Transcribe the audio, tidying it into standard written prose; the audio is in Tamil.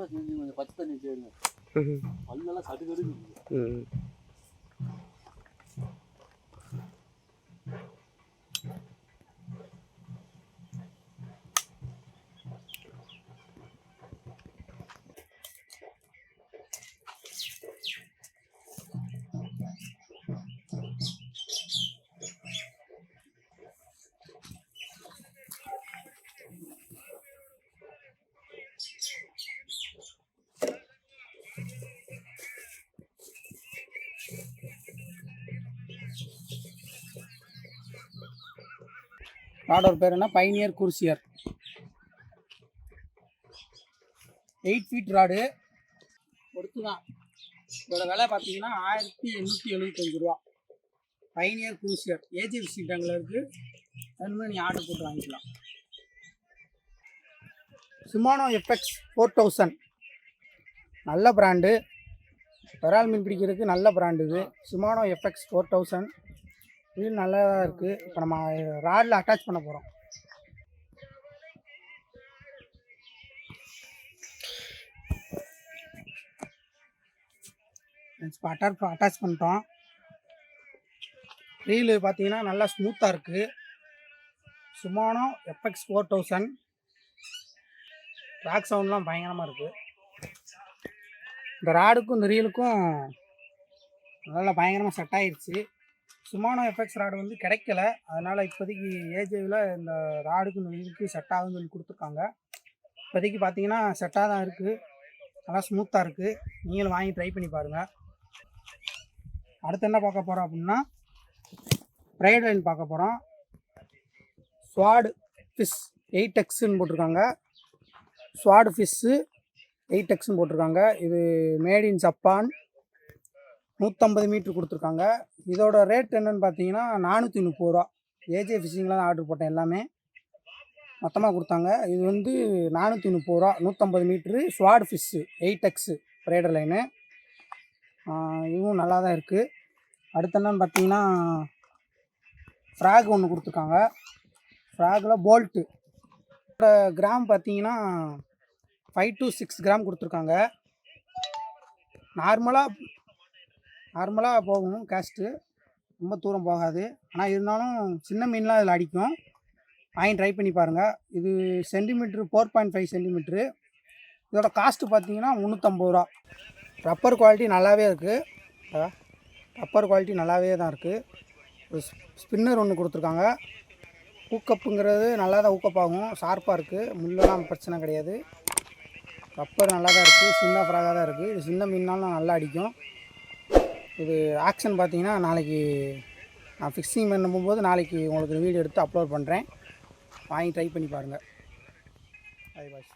கூட கொஞ்சம் பச்சை தண்ணி சேருங்க. பல்லெல்லாம் சடுகடுக்கு. ராடோட பேர் என்ன? பைனியர் குர்சியர். 8 ஃபீட் ராடு பொறுத்து தான். இதோட விலை பார்த்தீங்கன்னா 1875 ரூபா. பைனியர் குர்சியர் ஏஜி விசிட்டாங்கில் இருக்குது. அதுமாதிரி நீங்கள் ஆர்டர் போட்டு வாங்கிக்கலாம். ஷிமானோ எஃப்எக்ஸ் 4000 நல்ல பிராண்டு. விரால் மீன் பிடிக்கிறதுக்கு நல்ல பிராண்டு இது. ஷிமானோ எஃப்எக்ஸ் 4000 இது நல்லா தான் இருக்குது. இப்போ நம்ம ராடில் அட்டாச் பண்ண போகிறோம். இப்போ அட்டாச் பண்ணிட்டோம். ரீலு பார்த்தீங்கன்னா நல்லா ஸ்மூத்தாக இருக்குது. ஷிமானோ எஃப்எக்ஸ் 4000 ராக் சவுண்ட்லாம் பயங்கரமாக இருக்குது. இந்த ராடுக்கும் இந்த ரீலுக்கும் நல்லா பயங்கரமாக செட் ஆகிடுச்சு. ஷிமானோ எஃப்எக்ஸ் ராடு வந்து கிடைக்கல. அதனால் இப்போதைக்கு ஏஜேவில் இந்த ராடுக்கு இந்த ரீலுக்கு செட் ஆகுதுன்னு சொல்லி கொடுத்துருக்காங்க. இப்போதைக்கு பார்த்தீங்கன்னா செட்டாக தான் இருக்குது. நல்லா ஸ்மூத்தாக இருக்குது. நீங்களும் வாங்கி ட்ரை பண்ணி பாருங்கள். அடுத்து என்ன பார்க்க போகிறோம் அப்படின்னா ப்ரைட் லைன் பார்க்க போகிறோம். ஸ்வாட் ஃபிஷ் 8Xன்னு போட்டிருக்காங்க. ஸ்வாட் ஃபிஷ்ஷு 8Xன்னு போட்டிருக்காங்க. இது மேட் இன் ஜப்பான். 150 மீட்ரு கொடுத்துருக்காங்க. இதோட ரேட் என்னென்னு பார்த்தீங்கன்னா 430 ரூபா. ஏஜே ஃபிஷிங்கில் தான் ஆர்டர் போட்டேன். எல்லாமே மொத்தமாக கொடுத்தாங்க. இது வந்து 430 ரூபா. 150 மீட்ரு ஸ்வாட் ஃபிஷ்ஷு 8X ப்ரைடர் லைனு. இதுவும் நல்லா தான் இருக்குது. அடுத்து என்னன்னு பார்த்தீங்கன்னா ஃப்ராக் ஒன்று கொடுத்துருக்காங்க. ஃப்ராகில் போல்ட்டு கிராம் பார்த்தீங்கன்னா 5 to 6 கிராம் கொடுத்துருக்காங்க. நார்மலாக போகும் கேஸ்ட்டு. ரொம்ப தூரம் போகாது. ஆனால் இருந்தாலும் சின்ன மீன்லாம் இதில் அடிக்கும். வாங்கி ட்ரை பண்ணி பாருங்கள். இது சென்டிமீட்ரு 4.5 சென்டிமீட்ரு. இதோட காஸ்ட்டு பார்த்தீங்கன்னா 350 ரூபா. ரப்பர் குவாலிட்டி நல்லாவே இருக்குது. ரப்பர் குவாலிட்டி நல்லாவே தான் இருக்குது. ஒரு ஸ்பின்னர் ஒன்று கொடுத்துருக்காங்க. ஊக்கப்புங்கிறது நல்லா தான் ஊக்கப்பாகும். ஷார்ப்பாக இருக்குது. முள்ளெல்லாம் பிரச்சனை கிடையாது. ரப்பர் நல்லா தான் இருக்குது. சின்ன ஃப்ராகாக தான் இருக்குது. இது சின்ன மீன்னாலும் நல்லா அடிக்கும். இது ஆக்ஷன் பார்த்தீங்கன்னா நாளைக்கு நான் ஃபிக்ஸிங் பண்ணும்போது நாளைக்கு உங்களுக்கு வீடியோ எடுத்து அப்லோட் பண்ணுறேன். வாங்கி ட்ரை பண்ணி பாருங்கள். அது பாய்.